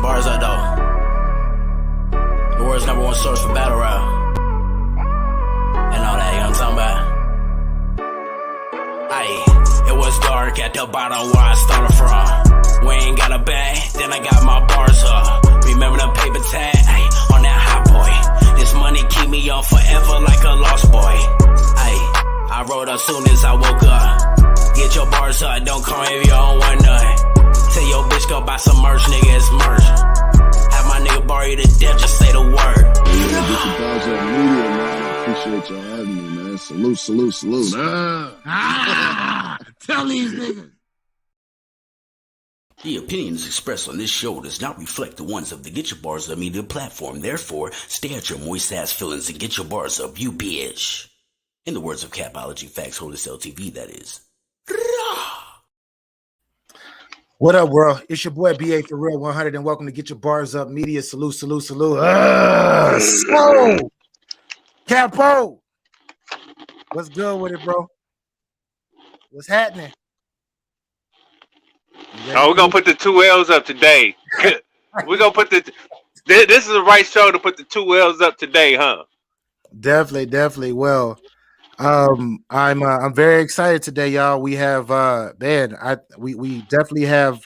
bars up though. The world's #1 source for battle rap. And all that, you know what I'm talking about? Aye, it was dark at the bottom where I started from. We ain't got a bag, then I got my bars up. Remember the paper tag, ayy, on that hot boy. This money keep me on forever like a lost boy. Ayy, I wrote up soon as I woke up. Get your bars up, don't call if you don't want none. Tell your bitch go buy some merch, nigga, it's merch. Have my nigga bar you to death, just say the word. GetYaBarzUp Media, man. Appreciate y'all having me, man. Salute, salute, salute. Tell these niggas. The opinions expressed on this show does not reflect the ones of the GetYaBarzUp Media platform. Therefore, stay at your moist ass feelings and get your bars up, you bitch. In the words of Capology Facts Holders LTV, that is. What up, world? It's your boy BA for Real 100, and welcome to GetYaBarzUp Media. Salute, salute, salute. So, Capo, what's good with it, bro? What's happening? Oh, we're gonna put the 2 L's up today. We're gonna put this is the right show to put the 2 L's up today, huh? Definitely. Well, I'm very excited today, y'all. We have we definitely have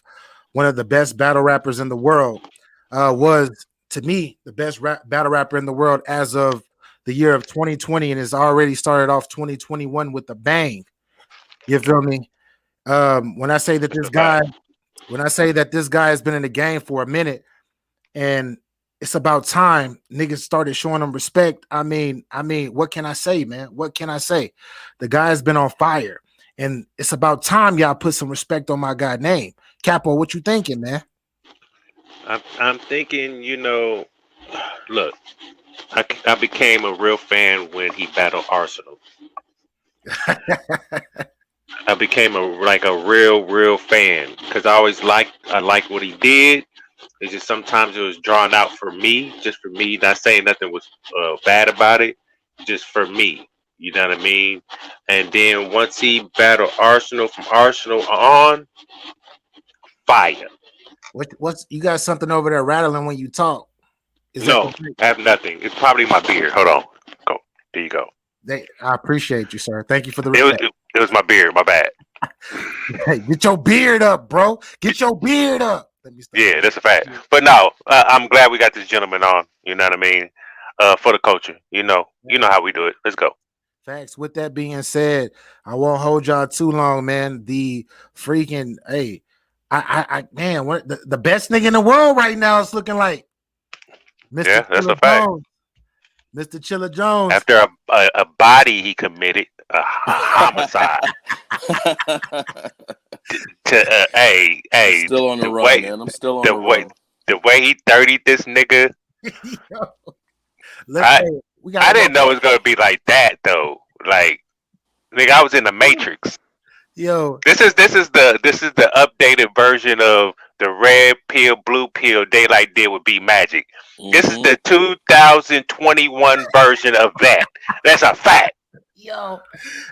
one of the best battle rappers in the world. Was to me the best battle rapper in the world as of the year of 2020, and has already started off 2021 with a bang. You feel me? When I say that this guy has been in the game for a minute, and it's about time niggas started showing him respect. I mean, what can I say, man? What can I say? The guy's been on fire, and it's about time y'all put some respect on my guy name. Capo, what you thinking, man? I'm thinking, look, I became a real fan when he battled Arsenal. I became a real fan because I liked what he did. It's just sometimes it was drawn out for me, just for me. Not saying nothing was bad about it, just for me. You know what I mean? And then once he battled Arsenal, from Arsenal on, fire. What's you got something over there rattling when you talk? No, I have nothing. It's probably my beard. Hold on. Go. There you go. I appreciate you, sir. Thank you for the respect. It was my beard. My bad. Hey, get your beard up, bro. Get your beard up. Yeah, that's a fact. But no, I'm glad we got this gentleman on. You know what I mean? For the culture. You know how we do it. Let's go. Facts. With that being said, I won't hold y'all too long, man. The freaking man, what the best nigga in the world right now is looking like Mr. Yeah, that's Chilla a fact. Jones. Mr. Chilla Jones. After a body he committed, a homicide. Still on the run, man. I'm still on the run. The way he 30'd this nigga. I didn't know it was gonna be like that though. Like, nigga, I was in the Matrix. Yo, this is the updated version of the red pill, blue pill Daylight did with B Magic. Mm-hmm. This is the 2021 version of that. That's a fact. Yo,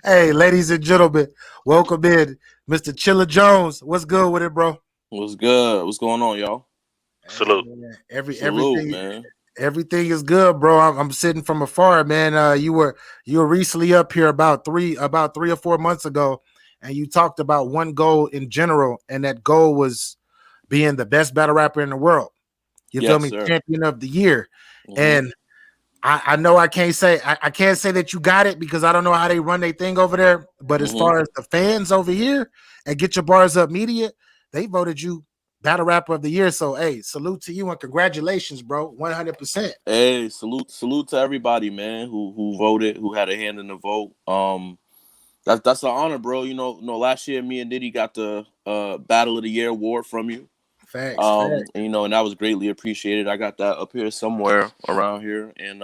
hey, ladies and gentlemen, welcome in, Mr. Chilla Jones. What's good with it, bro? What's good? What's going on, y'all? Salute. Everything, man. Everything is good, bro. I'm sitting from afar, man. You were recently up here about 3 or 4 months ago, and you talked about one goal in general, and that goal was being the best battle rapper in the world. You feel me? Sir. Champion of the year. Mm-hmm. And I know I can't say that you got it because I don't know how they run their thing over there. But as far as the fans over here at GetYaBarzUp Media, they voted you battle rapper of the year. So hey, salute to you and congratulations, bro. 100%. Hey, salute to everybody, man, who voted, who had a hand in the vote. That's an honor, bro. Last year me and Diddy got the Battle of the Year award from you. Facts. And that was greatly appreciated. I got that up here somewhere around here, and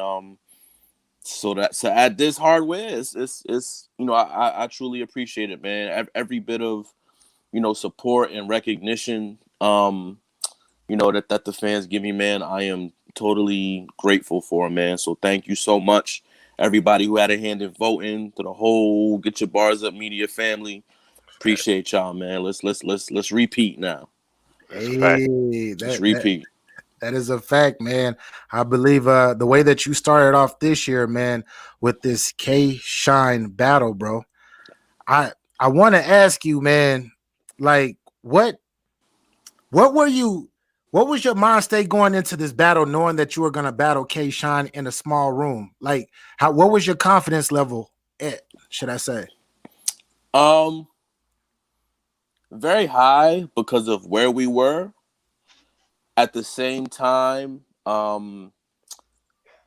so at this hardware, it's I truly appreciate it, man. Every bit of support and recognition that the fans give me, man. I am totally grateful for, man. So thank you so much, everybody who had a hand in voting, to the whole GetYaBarzUp Media family. Appreciate y'all, man. Let's repeat now. Hey, let's repeat. That is a fact, man. I believe the way that you started off this year, man, with this K Shine battle, bro. I I want to ask you, man, like what were you what was your mind state going into this battle knowing that you were gonna battle K Shine in a small room? Like how what was your confidence level at, should I say? Um, very high because of where we were. At the same time,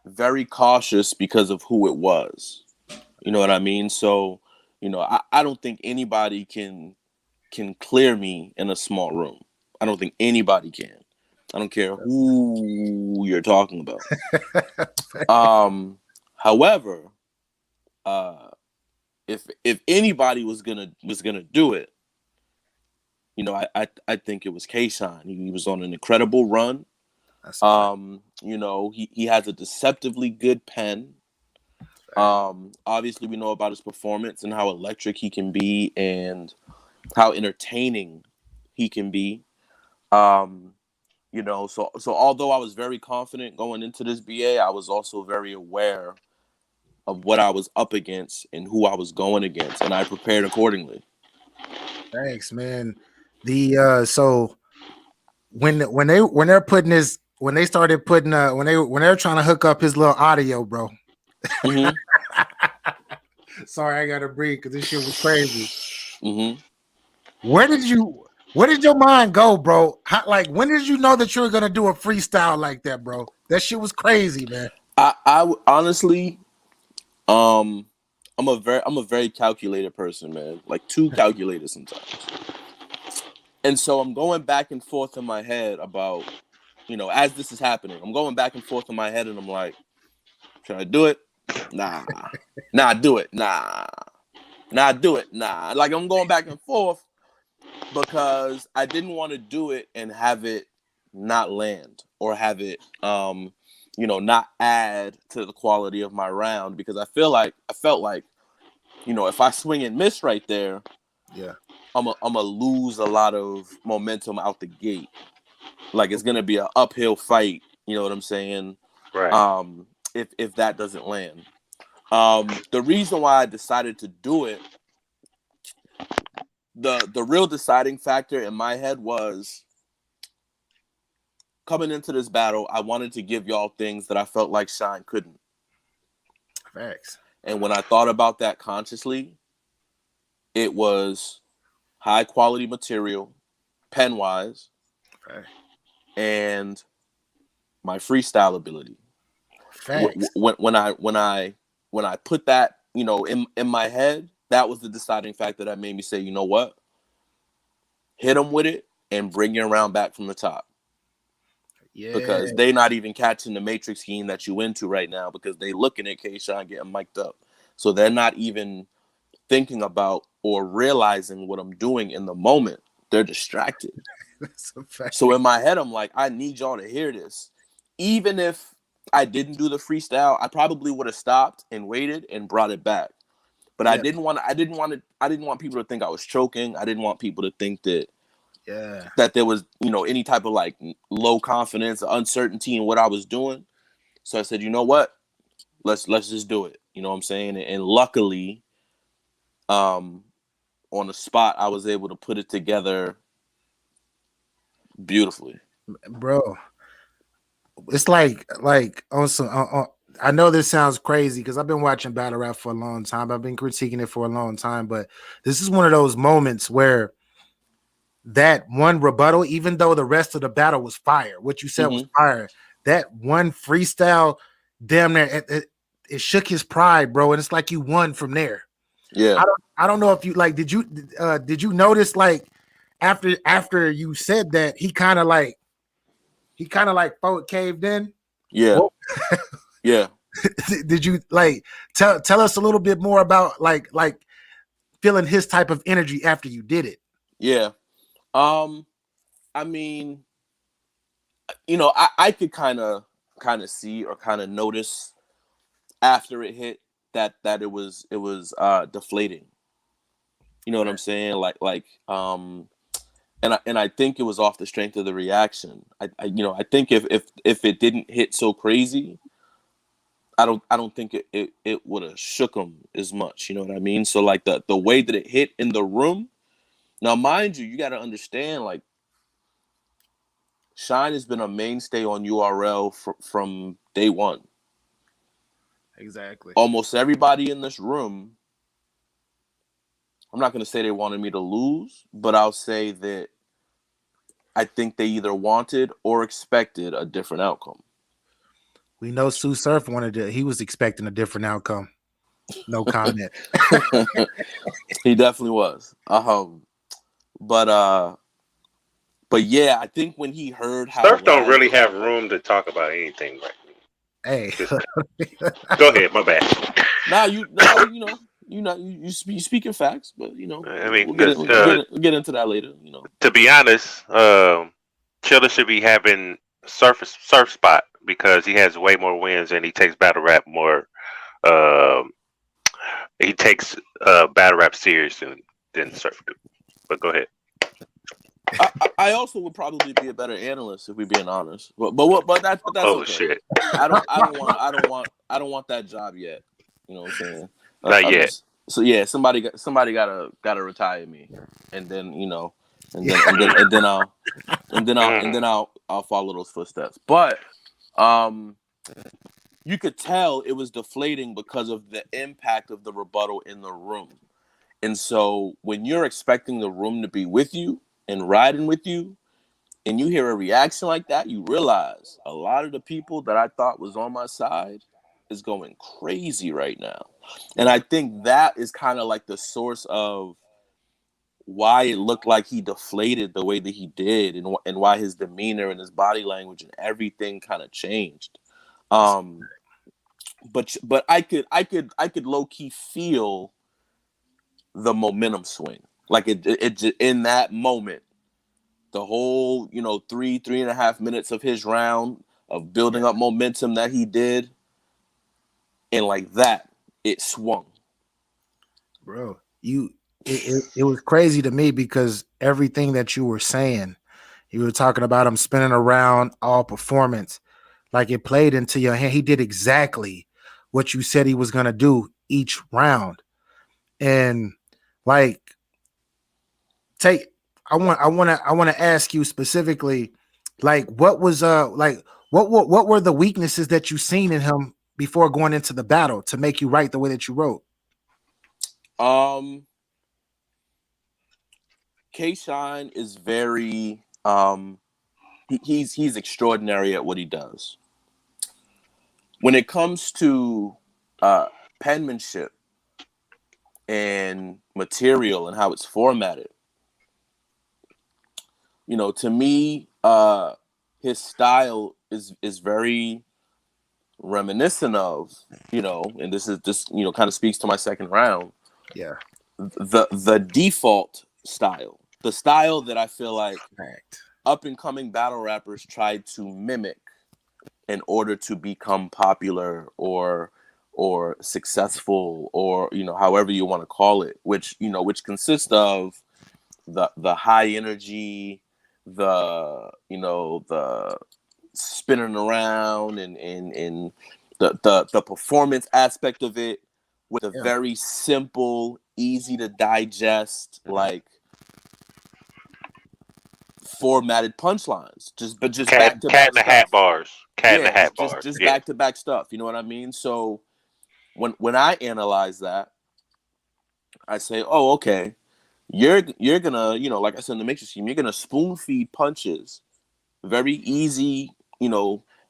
very cautious because of who it was. You know what I mean? So, I don't think anybody can clear me in a small room. I don't think anybody can. I don't care who you're talking about. However, if anybody was gonna do it, I think it was K-Shine. He was on an incredible run. That's He has a deceptively good pen. Obviously we know about his performance and how electric he can be and how entertaining he can be. So although I was very confident going into this BA, I was also very aware of what I was up against and who I was going against, and I prepared accordingly. thanks, man. The so when they're putting this when they started putting when they're trying to hook up his little audio, bro. Mm-hmm. Sorry, I gotta breathe because this shit was crazy. Mm-hmm. Where did your mind go, bro? Like when did you know that you were gonna do a freestyle like that, bro? That shit was crazy, man. Honestly, I'm a very calculated person, man. Like too calculated sometimes. And so I'm going back and forth in my head about, as this is happening, I'm going back and forth in my head and I'm like, should I do it? Nah. Nah, do it. Nah. Nah, do it. Nah. Like I'm going back and forth because I didn't want to do it and have it not land or have it not add to the quality of my round, because I felt like if I swing and miss right there, Yeah. I'm a lose a lot of momentum out the gate. Like it's gonna be an uphill fight. You know what I'm saying? Right. If that doesn't land. The reason why I decided to do it, the real deciding factor in my head was coming into this battle. I wanted to give y'all things that I felt like Shine couldn't. Facts. And when I thought about that consciously, it was high quality material, pen wise, Facts. and my freestyle ability. Facts. When I put that in my head, that was the deciding factor that made me say, you know what, hit them with it and bring your round back from the top. Yeah. Because they not even catching the matrix scheme that you into right now, because they looking at K-Shine getting mic'd up. So they're not even thinking about or realizing what I'm doing in the moment. They're distracted. That's a fact. So in my head, I'm like, I need y'all to hear this. Even if I didn't do the freestyle, I probably would have stopped and waited and brought it back. But I didn't want people to think I was choking. I didn't want people to think that there was, any type of like low confidence, uncertainty in what I was doing. So I said, you know what? Let's just do it. You know what I'm saying? And luckily, on the spot, I was able to put it together beautifully. Bro. It's like on some I know this sounds crazy because I've been watching battle rap for a long time. I've been critiquing it for a long time, but this is one of those moments where that one rebuttal, even though the rest of the battle was fire, what you said was fire, that one freestyle, damn near it shook his pride, bro, and it's like you won from there. Yeah. I don't know if you like did you notice like after you said that he kind of like forward caved in? Yeah. Well, yeah. Did you like tell us a little bit more about like feeling his type of energy after you did it? Yeah. I mean, I could kind of see or kind of notice after it hit that it was deflating. You know what I'm saying? And and I think it was off the strength of the reaction. I think if it didn't hit so crazy, I don't think it would have shook him as much. You know what I mean? So like the way that it hit in the room. Now, mind you got to understand, like, Shine has been a mainstay on URL from day one. Exactly. Almost everybody in this room, I'm not going to say they wanted me to lose, but I'll say that I think they either wanted or expected a different outcome. We know Sue Surf he was expecting a different outcome. No comment. He definitely was. But yeah, I think when he heard how Surf don't really have room to talk about anything right now. Hey, Go ahead, my bad. You speaking facts, but I mean, we'll get into that later. To be honest, Chilla should be having surf spot because he has way more wins and he takes battle rap more. He takes battle rap serious than Surf do. But go ahead. I also would probably be a better analyst if we're being honest. But that's oh okay. Shit! I don't want that job yet. You know what I'm saying? Not yet. So yeah, somebody gotta retire me, and then and then I'll follow those footsteps. But you could tell it was deflating because of the impact of the rebuttal in the room. And so when you're expecting the room to be with you and riding with you, and you hear a reaction like that, you realize a lot of the people that I thought was on my side is going crazy right now. And I think that is kind of like the source of why it looked like he deflated the way that he did, and why his demeanor and his body language and everything kind of changed. But I could low key feel the momentum swing. Like it in that moment, the whole 3.5 minutes of his round of building up momentum that he did, and like that, it swung. Bro, it was crazy to me because everything that you were saying, you were talking about him spinning around all performance, like it played into your hand. He did exactly what you said he was gonna do each round, and like I want to ask you specifically, like what was what were the weaknesses that you seen in him before going into the battle to make you write the way that you wrote? K-Shine is very he's extraordinary at what he does. When it comes to penmanship and material and how it's formatted, to me, his style is very reminiscent of, and this kind of speaks to my second round. Yeah. The default style, the style that I feel like up and coming battle rappers tried to mimic in order to become popular or successful, or however you want to call it, which consists of the high energy, the spinning around, and the performance aspect of it, with a very simple, easy to digest, like formatted punchlines, just back to back hat bars, cat in the hat bars, just back to back stuff. You know what I mean? So when I analyze that, I say, oh, okay, you're gonna, like I said in the Matrix scheme, you're gonna spoon feed punches, very easy,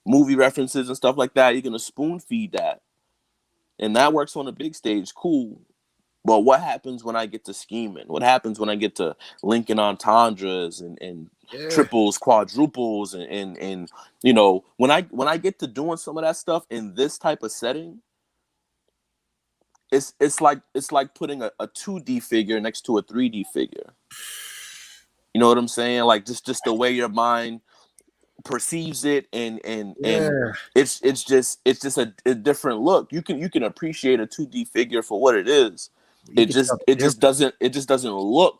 movie references and stuff like that. You're gonna spoon feed that, and that works on a big stage, cool. But what happens when I get to scheming? What happens when I get to linking entendres and triples, quadruples, and when I get to doing some of that stuff in this type of setting, it's like putting a 2D figure next to a 3D figure. You know what I'm saying? Like just the way your mind perceives it, and it's just a different look. You can appreciate a 2D figure for what it is. It just doesn't look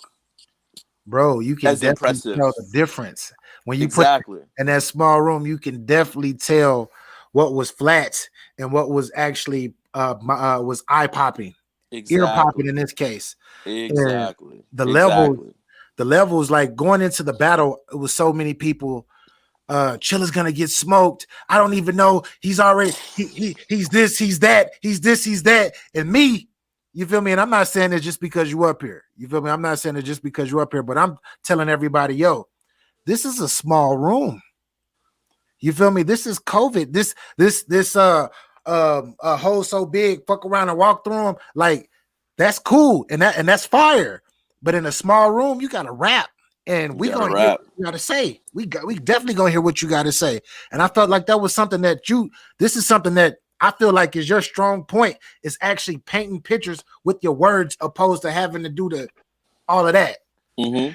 bro, you can as definitely impressive. tell the difference when you put Exactly. in that small room. You can definitely tell what was flats and what was actually was eye popping, ear popping Exactly. in this case. And Exactly. the levels, Exactly. like going into the battle, it was so many people. Chilla's gonna get smoked. I don't even know. He's already he's this, he's that, he's this, he's that, and me. You feel me? And I'm not saying it just because you up here. You feel me? I'm not saying it just because you're up here, but I'm telling everybody, yo, this is a small room. You feel me? This is COVID. This hole so big, fuck around and walk through them. Like that's cool and that's fire. But in a small room, you gotta rap. And we You gotta gonna hear rap. what you gotta say. We definitely gonna hear what you gotta say. And I felt like that was something that this is something that I feel like is your strong point, is actually painting pictures with your words opposed to having to do all of that. Mm-hmm.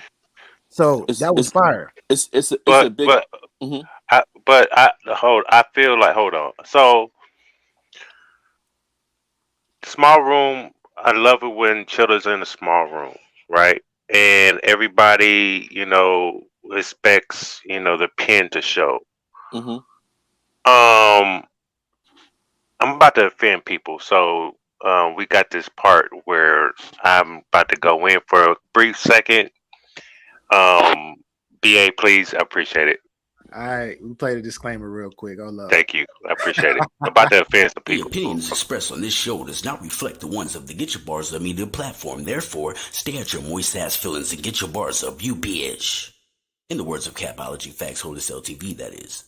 So It's that was it's fire. it's a But big. but Mhm. I feel like, hold on. So small room. I love it when Chilla's in a small room, right? And everybody, expects, the pen to show. Mhm. Um, I'm about to offend people, so we got this part where I'm about to go in for a brief second. Um, BA, please, I appreciate it. All right, we played a disclaimer real quick. Hold up. Thank you, I appreciate it. I'm about to offend some The people. opinions expressed on this show does not reflect the ones of the Get Your Bars Up Media platform. Therefore, stay at your moist ass feelings and get your bars up, you bitch. In the words of Capology Facts Holders LTV, that is.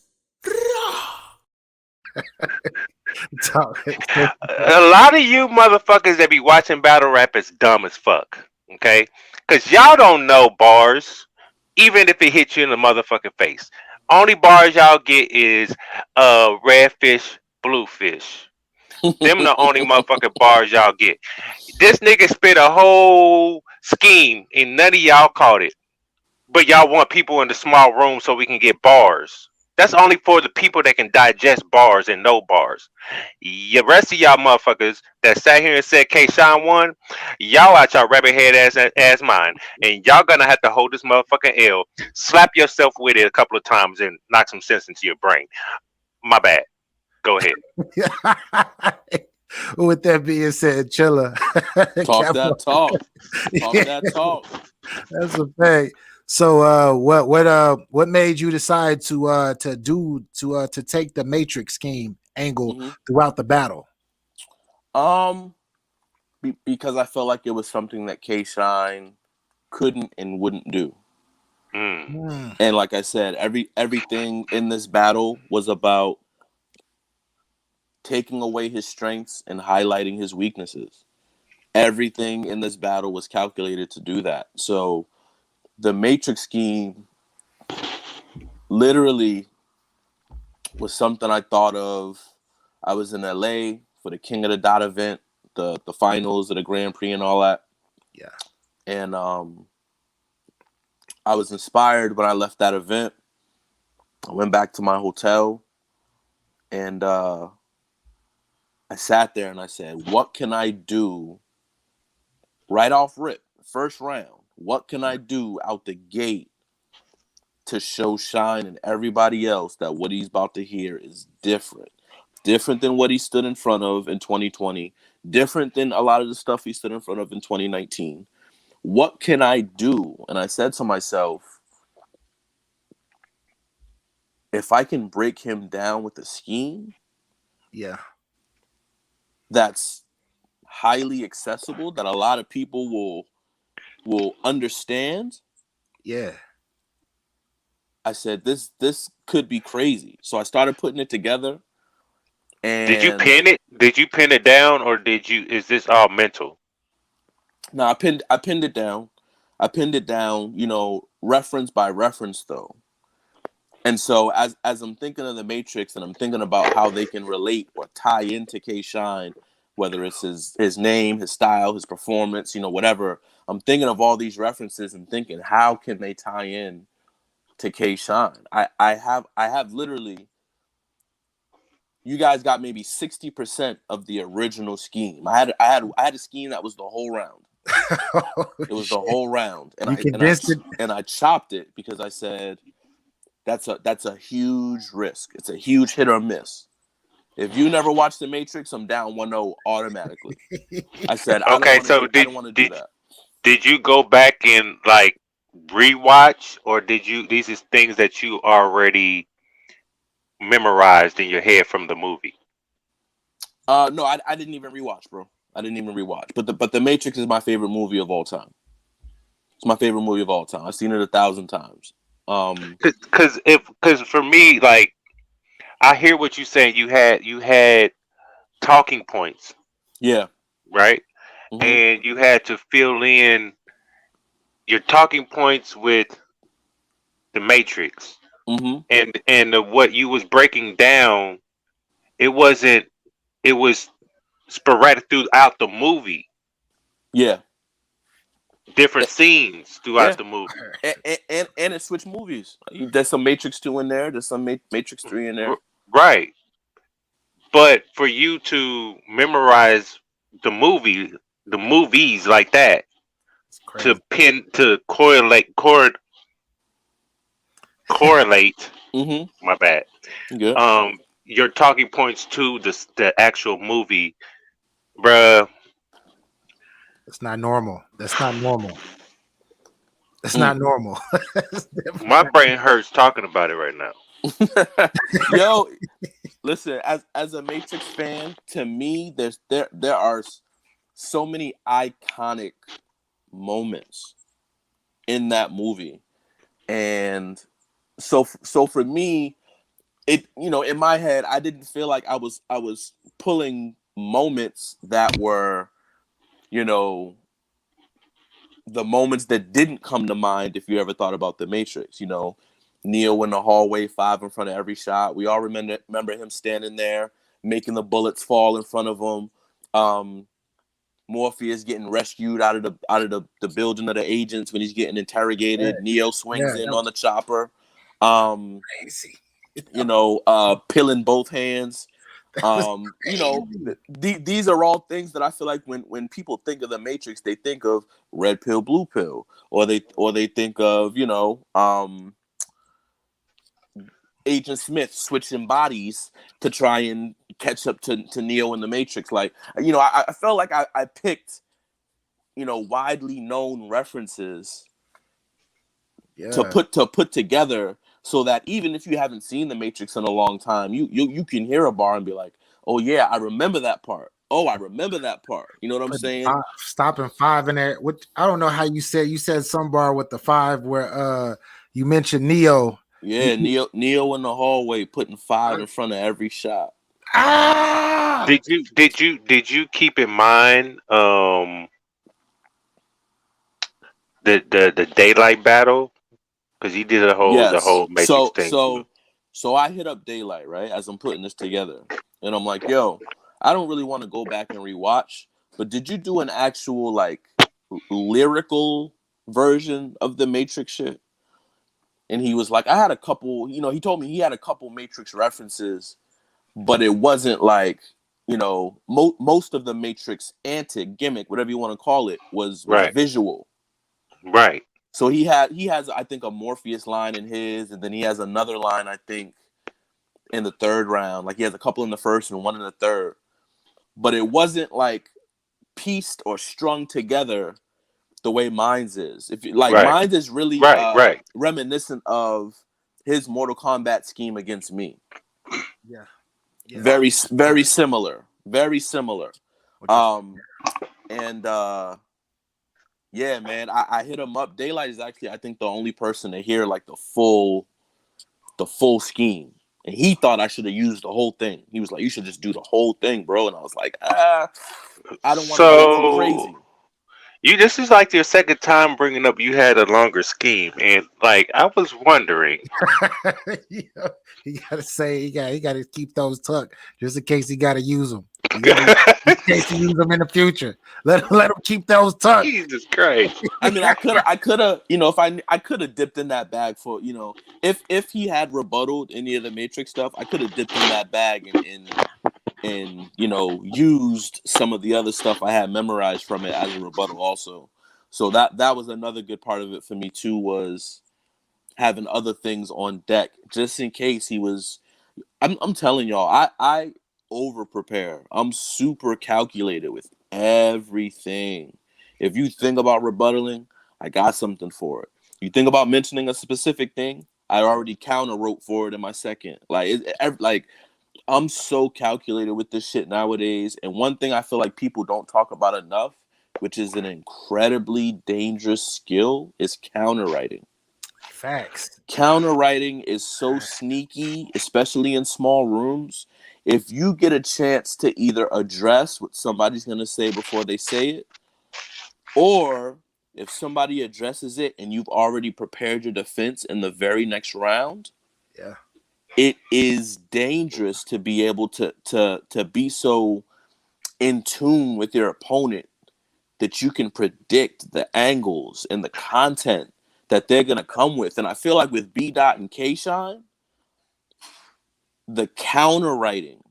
A lot of you motherfuckers that be watching battle rap is dumb as fuck. Okay? Because y'all don't know bars, even if it hits you in the motherfucking face. Only bars y'all get is red fish, blue fish. Them the only motherfucking bars y'all get. This nigga spit a whole scheme and none of y'all caught it. But y'all want people in the small room so we can get bars. That's only for the people that can digest bars and know bars. The rest of y'all motherfuckers that sat here and said K Shine won, y'all out y'all rabbit head ass mine. And y'all gonna have to hold this motherfucking L, slap yourself with it a couple of times and knock some sense into your brain. My bad. Go ahead. With that being said, Chilla. Talk that talk. Talk that talk. That's a fact. So what made you decide to take the Matrix scheme angle Mm-hmm. throughout the battle? Because I felt like it was something that K Shine couldn't and wouldn't do. Mm. And like I said, everything in this battle was about taking away his strengths and highlighting his weaknesses. Everything in this battle was calculated to do that. So the Matrix scheme literally was something I thought of. I was in LA for the King of the Dot event, the finals of the Grand Prix and all that. Yeah. And I was inspired when I left that event. I went back to my hotel and I sat there and I said, what can I do right off rip, first round? What can I do out the gate to show Shine and everybody else that what he's about to hear is different? Different than what he stood in front of in 2020. Different than a lot of the stuff he stood in front of in 2019. What can I do? And I said to myself, if I can break him down with a scheme, Yeah. that's highly accessible, that a lot of people will understand. Yeah. I said this could be crazy. So I started putting it together. Did you And pin it? Did you pin it down, or is this all mental? now I pinned it down. I pinned it down, reference by reference though. And so as I'm thinking of the Matrix and I'm thinking about how they can relate or tie into K Shine, whether it's his name, his style, his performance, whatever, I'm thinking of all these references and thinking, how can they tie in to K Shine? I have literally, you guys got maybe 60% of the original scheme. I had a scheme that was the whole round. It was the whole round, and You condensed it. I chopped it because I said that's a huge risk. It's a huge hit or miss. If you never watched The Matrix, I'm down 1-0 automatically. I said I don't want to do that. Did you go back and like rewatch, or did you? These is things that you already memorized in your head from the movie. No, I didn't even rewatch, bro. I didn't even rewatch. But the Matrix is my favorite movie of all time. It's my favorite movie of all time. I've seen it 1,000 times. Because for me, like, I hear what you're saying. You had talking points, Yeah. right? Mm-hmm. And you had to fill in your talking points with the Matrix, Mm-hmm. and what you was breaking down. It wasn't. It was sporadic throughout the movie. Yeah. Different scenes throughout the movie. And it switched movies. There's some Matrix 2 in there. There's some Matrix 3 in there. Right. But for you to memorize the movies like that, to correlate. Mm-hmm. My bad. Good. Your talking points to the actual movie, bruh. It's not normal. That's not normal. It's not normal. My brain hurts talking about it right now. Yo, listen, as a Matrix fan, to me, there are so many iconic moments in that movie, and so for me, it, you know, in my head, I didn't feel like I was pulling moments that were, you know, the moments that didn't come to mind if you ever thought about The Matrix. You know, Neo in the hallway, 5 in front of every shot. We all remember him standing there, making the bullets fall in front of him. Morpheus getting rescued out of the building of the agents when he's getting interrogated. Yeah. Neo swings in on the chopper. Crazy. You know, pilling both hands. You know, these are all things that I feel like when people think of The Matrix, they think of red pill, blue pill, or they think of, you know, Agent Smith switching bodies to try and catch up to Neo in The Matrix. Like, you know, I felt like I picked, you know, widely known references to put together, so that even if you haven't seen The Matrix in a long time, you can hear a bar and be like, oh yeah, I remember that part. Oh, I remember that part. You know what I'm saying? Stopping 5 in there. What, I don't know how you said some bar with the 5 where you mentioned Neo. Yeah, Neo in the hallway putting 5 in front of every shot. Ah! Did you keep in mind the daylight battle? Because he did the whole Matrix thing. So I hit up Daylight, right, as I'm putting this together, and I'm like, yo, I don't really want to go back and rewatch, but did you do an actual like lyrical version of the Matrix shit? And he was like, I had a couple, you know, he told me he had a couple Matrix references, but it wasn't like, you know, most of the Matrix antic gimmick, whatever you want to call it, was visual. Right. So he has, I think, a Morpheus line in his, and then he has another line, I think, in the third round. Like, he has a couple in the first and one in the third. But it wasn't like pieced or strung together the way Mines is. Mines is really reminiscent of his Mortal Kombat scheme against me. Yeah. Very, very similar. Very similar. Yeah, man, I hit him up. Daylight is actually, I think, the only person to hear like the full scheme, and he thought I should have used the whole thing. He was like, "You should just do the whole thing, bro." And I was like, I don't want to go crazy. This is like your second time bringing up you had a longer scheme, and like I was wondering. You gotta say he got to keep those tucked just in case he got to use them. In case he use them in the future, let him keep those tucked. Jesus Christ! I mean, I could have, you know, if I could have dipped in that bag for, you know, if he had rebutted any of the Matrix stuff, I could have dipped in that bag and and used some of the other stuff I had memorized from it as a rebuttal also. So that was another good part of it for me too, was having other things on deck just in case he was. I'm telling y'all, I over prepare. I'm super calculated with everything. If you think about rebuttaling, I got something for it. You think about mentioning a specific thing, I already counter wrote for it in my second. Like I'm so calculated with this shit nowadays. And one thing I feel like people don't talk about enough, which is an incredibly dangerous skill, is counter writing. Facts. Counter writing is so sneaky, especially in small rooms. If you get a chance to either address what somebody's going to say before they say it, or if somebody addresses it and you've already prepared your defense in the very next round, yeah, it is dangerous to be able to be so in tune with your opponent that you can predict the angles and the content that they're going to come with. And I feel like with B. Dot and K. Shine, the counter writing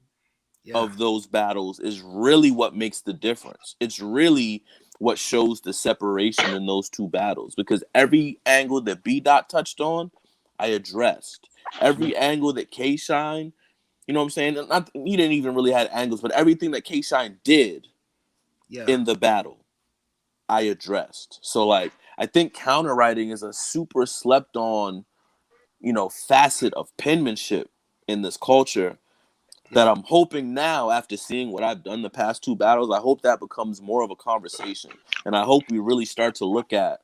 of those battles is really what makes the difference. It's really what shows the separation in those two battles, because every angle that B. Dot touched on, I addressed. Every angle that K. Shine, you know what I'm saying? He didn't even really have angles, but everything that K. Shine did in the battle, I addressed. So like, I think counter writing is a super slept on, facet of penmanship in this culture that I'm hoping now, after seeing what I've done the past two battles, I hope that becomes more of a conversation. And I hope we really start to look at,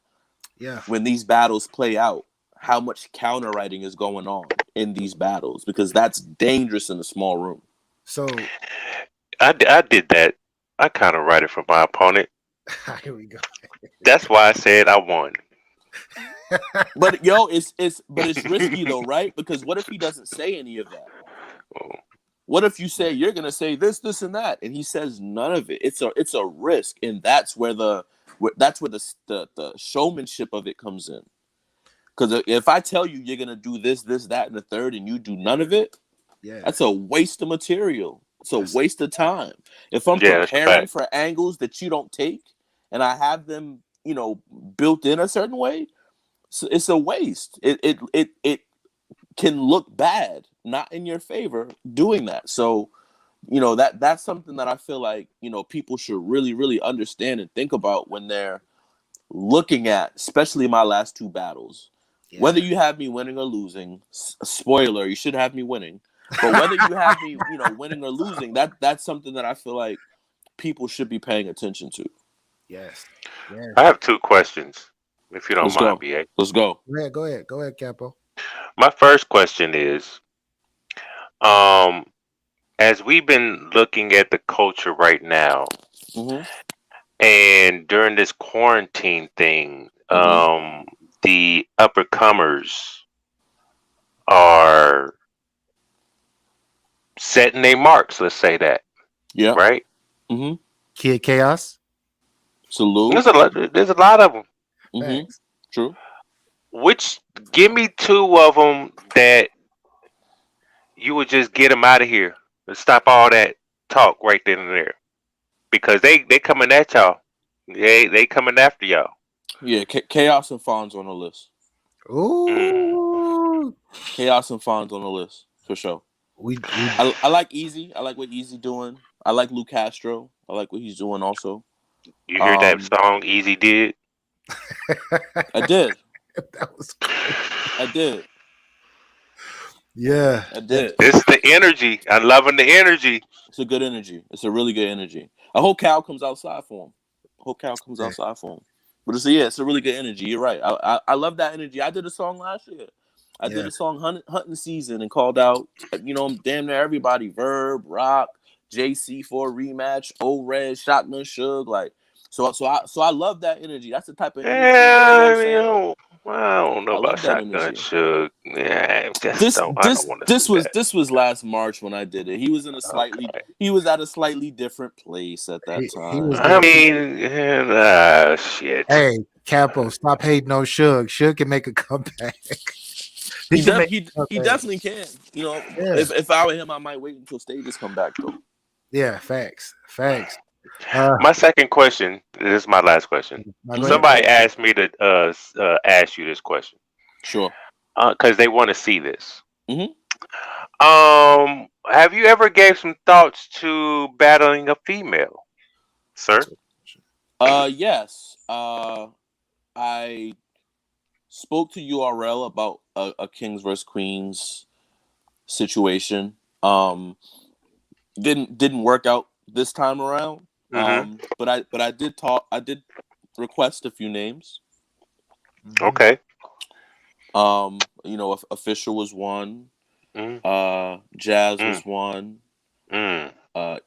when these battles play out, how much counter writing is going on in these battles, because that's dangerous in a small room. So I did that. I kind of write it for my opponent. Here we go. That's why I said I won. But it's risky though, right? Because what if he doesn't say any of that? What if you say you're gonna say this, and that, and he says none of it? It's a risk, and that's where the showmanship of it comes in. Because if I tell you you're gonna do this, that, and the third, and you do none of it, that's a waste of material. It's a waste of time. If I'm preparing for angles that you don't take, and I have them, built in a certain way, so it's a waste. It can look bad, not in your favor, doing that. So, that's something that I feel like, people should really, really understand and think about when they're looking at, especially my last two battles. Whether you have me winning or losing, spoiler, you should have me winning. But whether you have me, winning or losing, that's something that I feel like people should be paying attention to. Yes. I have two questions, if you don't mind, BA. Let's go. Go ahead, Capo. My first question is, as we've been looking at the culture right now, and during this quarantine thing, the uppercomers are setting their marks. Let's say that. Yeah. Right. Kid Chaos. Salute. There's a lot of them. True. Give me two of them that you would just get them out of here and stop all that talk right then and there, because they coming at y'all. They coming after y'all. Yeah, Chaos and Fawn's on the list. Ooh. Chaos and Fawn's on the list for sure. I like Easy. I like what Easy doing. I like Lou Castro. I like what he's doing also. You hear that song Easy did? I did. That was cool. I did. Yeah. I did. This is the energy. I'm loving the energy. It's a good energy. It's a really good energy. I hope Cal comes outside for him. But it's a really good energy. You're right. I love that energy. I did a song last year. I did a song Hunting Season and called out, damn near everybody. Verb, Rock, JC for a rematch, O-Red, Shotgun Suge, like. So I love that energy. That's the type of energy. I don't know about Shotgun Suge. Yeah, this was last March when I did it. He was in he was at a slightly different place at that time. Shit. Hey, Capo, stop hating on Suge. Suge can make a comeback. He definitely can. If I were him, I might wait until stages come back though. Yeah, facts. My second question. This is my last question. Now go Mhm. ahead. Somebody asked me to ask you this question Sure. because they want to see this. Hmm. Have you ever gave some thoughts to battling a female, sir? Yes. I spoke to URL about a Kings versus Queens situation. Didn't work out this time around. Mm-hmm. But I did talk. I did request a few names. Mhm. Okay. Official was one. Mm, Jazz mm, was one. mm,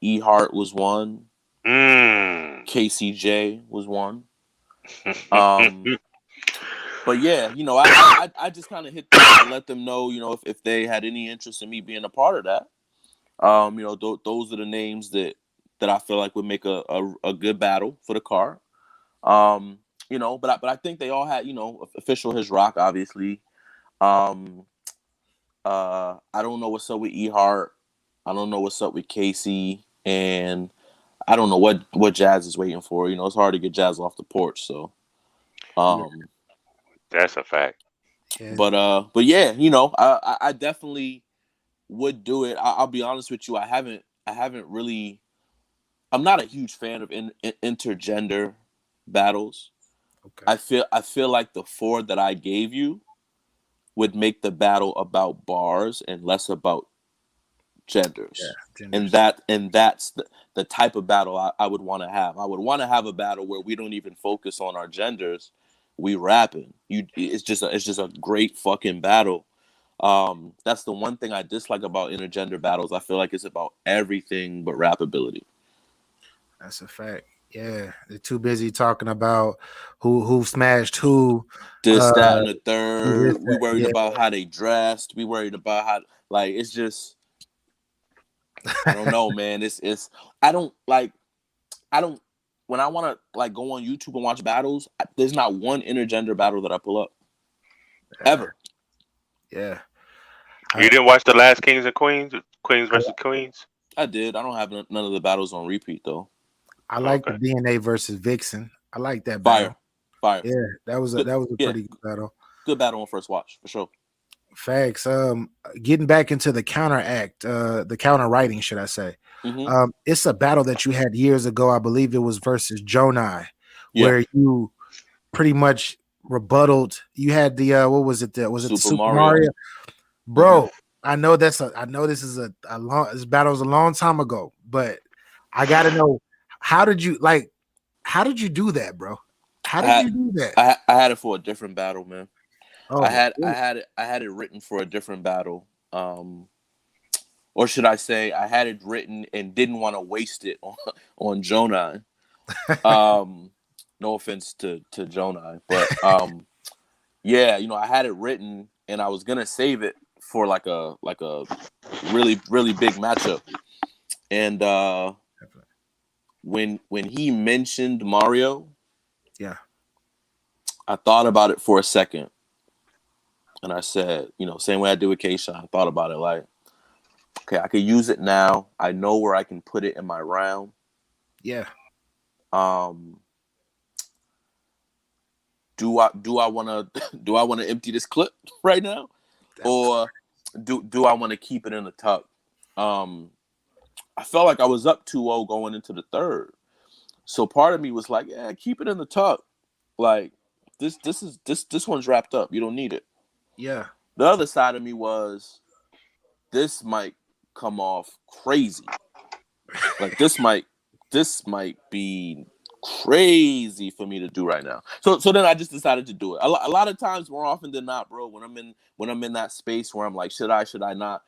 E Heart was one. mm. KCJ was one. Um, but yeah, I just kind of hit them and let them know, if they had any interest in me being a part of that. Those are the names that I feel like would make a good battle for the car. But I think they all had, official his rock, obviously. Um, I don't know what's up with E Heart. I don't know what's up with Casey, and I don't know what Jazz is waiting for. It's hard to get Jazz off the porch. So, Yeah, um, That's a fact. yeah, but yeah, I definitely would do it. I'll be honest with you. I haven't really. I'm not a huge fan of intergender battles. okay. I feel like the four that I gave you would make the battle about bars and less about Yeah, genders. And genders. that's the type of battle I would want to have. I would want to have a battle where we don't even focus on our genders. We rapping. It's just a great fucking battle. That's the one thing I dislike about intergender battles. I feel like it's about everything but rappability. That's a fact. Yeah, they're too busy talking about who smashed who. This, Uh, that, and the who this, third. We that. worried Yeah, about how they dressed. We worried about how, like, it's just, I don't know, man. It's I don't like I don't when I want to like go on YouTube and watch battles. There's not one intergender battle that I pull up yeah, ever. yeah. You I, didn't watch the last Kings and Queens, Queens versus Queens? I did. I don't have none of the battles on repeat though. I like the Okay. DNA versus Vixen. I like that battle. Fire, fire. Yeah, that was a Good, that was a yeah, pretty good battle. good battle on first watch for sure. Facts. Getting back into the counter writing, should I say? Hmm. It's a battle that you had years ago. I believe it was versus Jonai, Yeah, where you pretty much rebutted. You had the what was it? Was it the Super Super Mario. Mario? Hmm. Bro, I know this battle was a long time ago, but I gotta know how did you do that, bro? How I did had you do that? I had it for a different battle, man. I Oh, had I had it I had it written for a different battle. Or should I say I had it written and didn't want to waste it on Jonai. No offense to Jonai, but yeah, I had it written and I was gonna save it for like a really really big matchup. And when he mentioned Mario, yeah, I thought about it for a second, and I said, same way I did with Keisha, I thought about it like, okay, I could use it now. I know where I can put it in my round. yeah. Um, do I want to do I want to empty this clip right now, or do I want to keep it in the tuck? I felt like I was up 2-0 going into the third, so part of me was like, yeah, keep it in the tuck. Like this one's wrapped up. You don't need it. Yeah. The other side of me was this might come off crazy. Like this might be crazy for me to do right now. So then I just decided to do it. A lot of times, more often than not, bro, when I'm in that space where I'm like, should I not?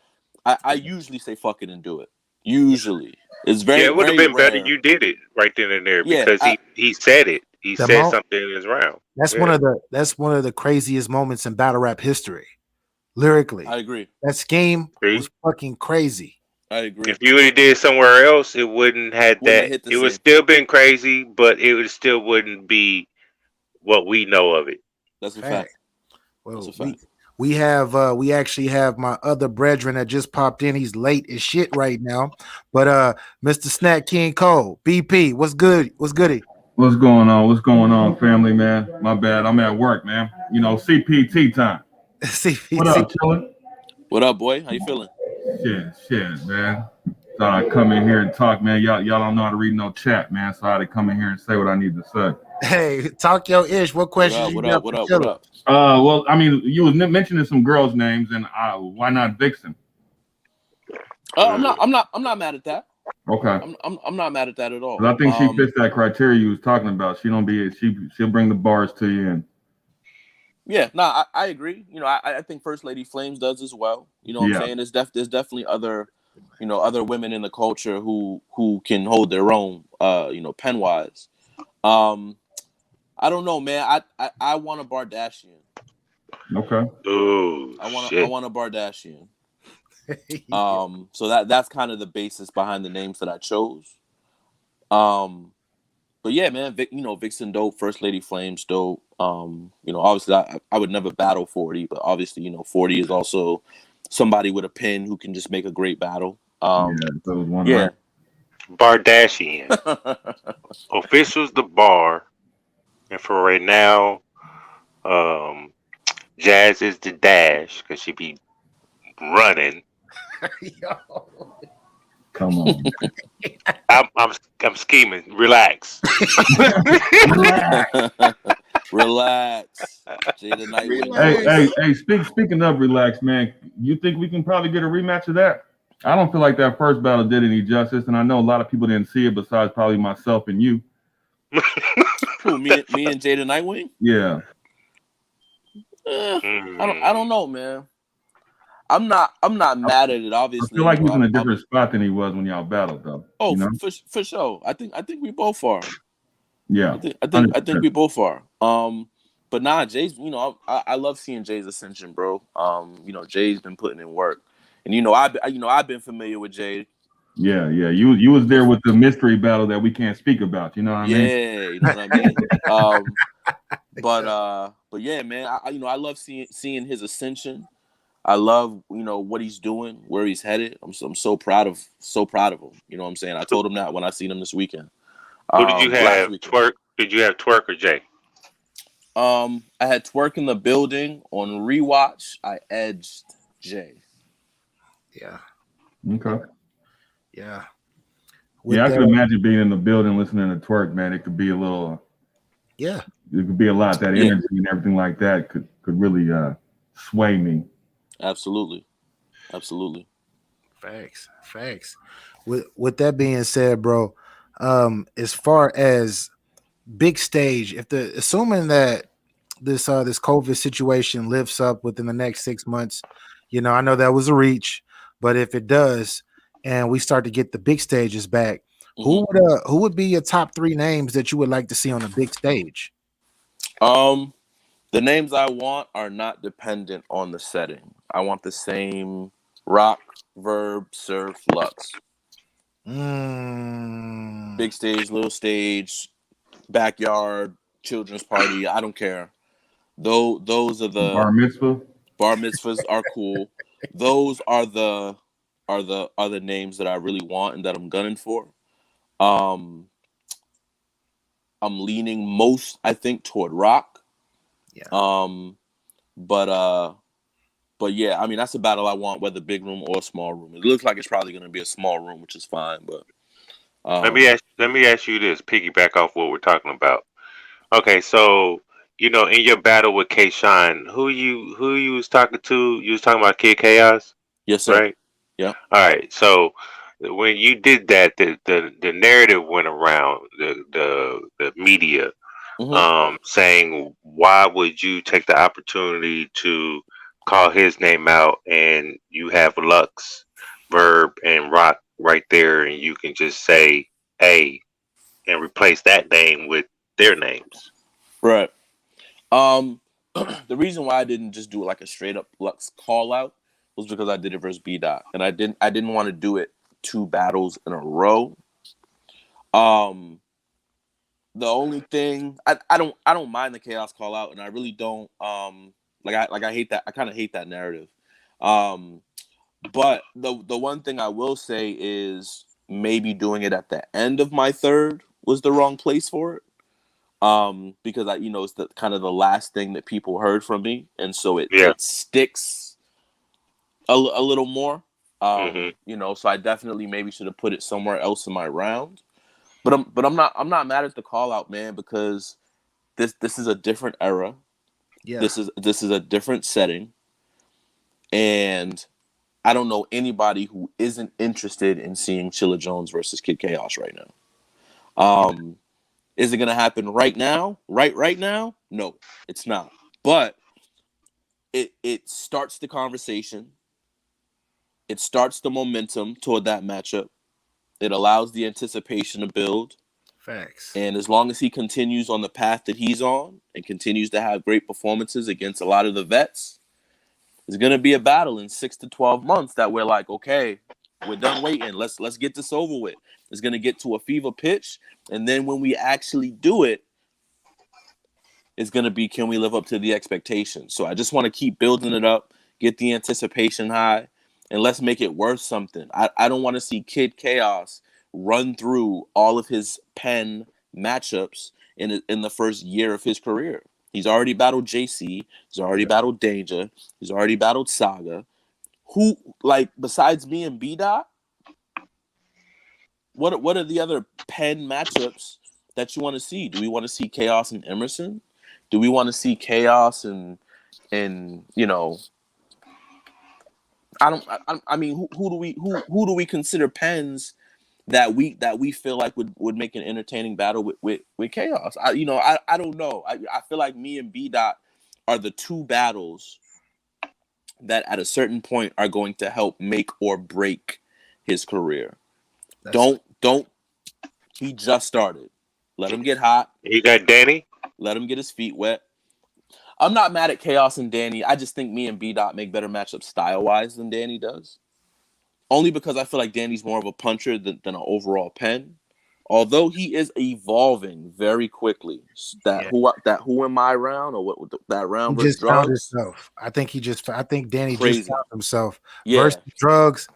I usually say fuck it and do it. Usually, it's Yeah, very it would have very been better rare. you did it right then and there Yeah, because he said it. He The said mo- something in his round. that's Yeah. that's one of the craziest moments in battle rap history. Lyrically, I agree. that scheme See? was fucking crazy. I agree. If you would have did somewhere else, it wouldn't had Wouldn't have that. hit the It would same. still been crazy, but it would still wouldn't be what we know of it. That's a Fact. fact. That's a We fact. we actually have my other brethren that just popped in. He's late as shit right now. But Mr. Snack King Cole, BP, what's good? What's goody? What's going on? What's going on, family, man? My bad. I'm at work, man. You know, CPT time. What CPT. up, Chilla? What up, boy? How you feeling? Shit, man. Thought I'd come in here and talk, man. Y'all don't know how to read no chat, man. So I had to come in here and say what I need to say. Hey, talk your ish. What What questions up? you What got up? for What up? What Chilla? up? Well, I mean, you was mentioning some girls' names, and why not Vixen? I'm not mad at that. Okay. I'm not mad at that at all. 'Cause I think she fits that criteria you was talking about. She'll bring the bars to you, and Yeah, no, I agree. You know, I think First Lady Flames does as well. You know what I'm saying? There's definitely other, other women in the culture who can hold their own, pen wise. I don't know, man. I want a Bardashian. okay. Ooh, I shit. want a Bardashian. So that's kind of the basis behind the names that I chose. But yeah, man, Vixen dope, First Lady Flames dope. Obviously I would never battle 40, but obviously, 40 is also somebody with a pen who can just make a great battle. Yeah, that was one. Yeah. Right. Bardashian. Officials the bar. And for right now, Jazz is the dash because she be running. Come on. I'm scheming. Relax. Relax. Jada Nightwing. Hey. Speaking of relax, man, you think we can probably get a rematch of that? I don't feel like that first battle did any justice, and I know a lot of people didn't see it besides probably myself and you. Who, me and Jada Nightwing? Yeah. I don't know, man. I'm not mad at it. Obviously, I feel like he's in a different spot than he was when y'all battled, though. Oh, for sure. I think we both are. Yeah. I think we both are. But nah, Jay's. I love seeing Jay's ascension, bro. Jay's been putting in work, and I've been familiar with Jay. Yeah. You was there with the mystery battle that we can't speak about. You know what I mean? Yeah, you know what I mean. But yeah, man. I love seeing his ascension. I love what he's doing, where he's headed. I'm so proud of him. You know what I'm saying? I told him that when I seen him this weekend. Who did you have? Twerk? Did you have Twerk or Jay? I had Twerk in the building. On rewatch, I edged Jay. Yeah. Okay. Yeah. I could imagine being in the building listening to Twerk, man. It could be a little. Yeah. It could be a lot. That energy and everything like that could really sway me. Absolutely. Facts. With that being said, bro, as far as big stage, assuming that this COVID situation lifts up within the next 6 months, I know that was a reach, but if it does, and we start to get the big stages back, who would be your top 3 names that you would like to see on a big stage? The names I want are not dependent on the setting. I want the same rock, verb, surf, lux. Big stage, little stage, backyard, children's party. I don't care. Those are the bar mitzvah. Bar mitzvahs are cool. Those are the names that I really want and that I'm gunning for. I'm leaning most, I think, toward rock. Yeah. But yeah, I mean that's a battle I want, whether big room or small room. It looks like it's probably going to be a small room, which is fine. But let me ask you this. Piggyback off what we're talking about. Okay, so in your battle with K Shine, who you was talking to? You was talking about Kid Chaos? Yes, sir. Right? Yeah. All right. So when you did that, the narrative went around the media, saying, why would you take the opportunity to call his name out, and you have Lux, Verb, and Rock right there, and you can just say A and replace that name with their names. Right. The reason why I didn't just do it like a straight up Lux call out was because I did it versus B Dot, and I didn't want to do it 2 battles in a row. The only thing I don't mind the chaos call out, and I really don't I hate that. I kind of hate that narrative. But the one thing I will say is maybe doing it at the end of my third was the wrong place for it. Because it's the kind of the last thing that people heard from me, and so it sticks a little more. So I definitely maybe should have put it somewhere else in my round. But I'm not mad at the call out, man, because this is a different era. Yeah. This is a different setting, and I don't know anybody who isn't interested in seeing Chilla Jones versus Kid Chaos right now. Is it gonna happen right now? Right now? No, it's not. But it starts the conversation. It starts the momentum toward that matchup. It allows the anticipation to build. Facts. And as long as he continues on the path that he's on and continues to have great performances against a lot of the vets, it's going to be a battle in 6 to 12 months that we're like, okay, we're done waiting. Let's get this over with. It's going to get to a fever pitch. And then when we actually do it, it's going to be, can we live up to the expectations? So I just want to keep building it up, get the anticipation high, and let's make it worth something. I don't want to see Kid Chaos run through all of his pen matchups in the first year of his career. He's already battled JC. He's already battled Danger. He's already battled Saga. Who, like, besides me and B-Dot, what are the other pen matchups that you want to see? Do we want to see Chaos and Emerson? Do we want to see Chaos and I mean, who do we consider pens that we feel like would make an entertaining battle with Chaos? I don't know. I feel like me and B-Dot are the two battles that at a certain point are going to help make or break his career. Don't he just started. Let him get hot. You got Danny? Let him get his feet wet. I'm not mad at Chaos and Danny. I just think me and B-Dot make better matchups style-wise than Danny does. Only because I feel like Danny's more of a puncher than an overall pen. Although he is evolving very quickly. Who am I round or what that round He versus just found drugs? himself. I think Danny Crazy. just found himself. Yeah. Versus drugs,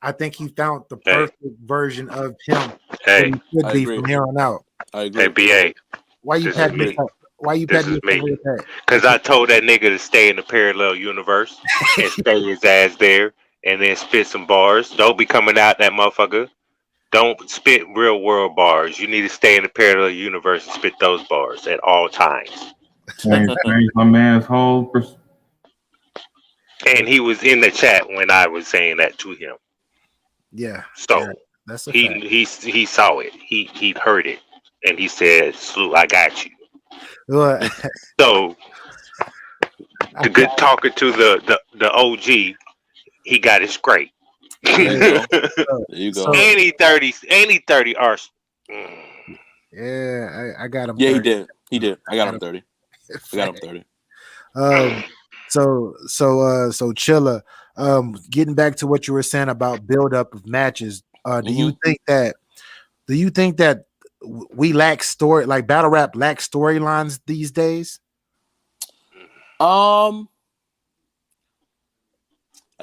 I think he found the perfect version of him. Hey, he should be from here on out. I agree. hey, BA. Why you This patting is me? me. Why you This patting is me? me. Because I told that nigga to stay in the parallel universe and stay his ass there and then spit some bars. Don't be coming out that motherfucker. Don't spit real world bars. You need to stay in the parallel universe and spit those bars at all times. Change my man's whole And he was in the chat when I was saying that to him. Yeah. So yeah, that's a fact. he saw it. He heard it. And he said, Slew, I got you. Well, So the good talker to the OG, he got it straight. There you go. Any 30 are. Yeah, I got him. Yeah, 30. he did. I got him 30. I got him 30. So Chilla, getting back to what you were saying about build up of matches, do you think that we lack story, like battle rap lacks storylines these days? That's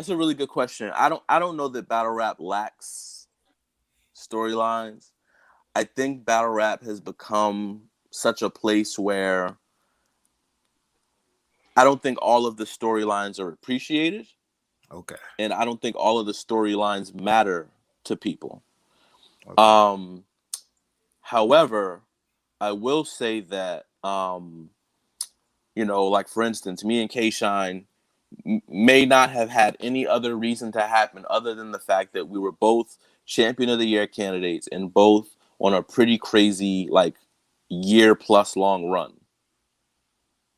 a really good question. I don't know that battle rap lacks storylines. I think battle rap has become such a place where I don't think all of the storylines are appreciated. Okay. And I don't think all of the storylines matter to people. Okay. However, I will say that like for instance, me and K-Shine may not have had any other reason to happen other than the fact that we were both champion of the year candidates and both on a pretty crazy like year plus long run.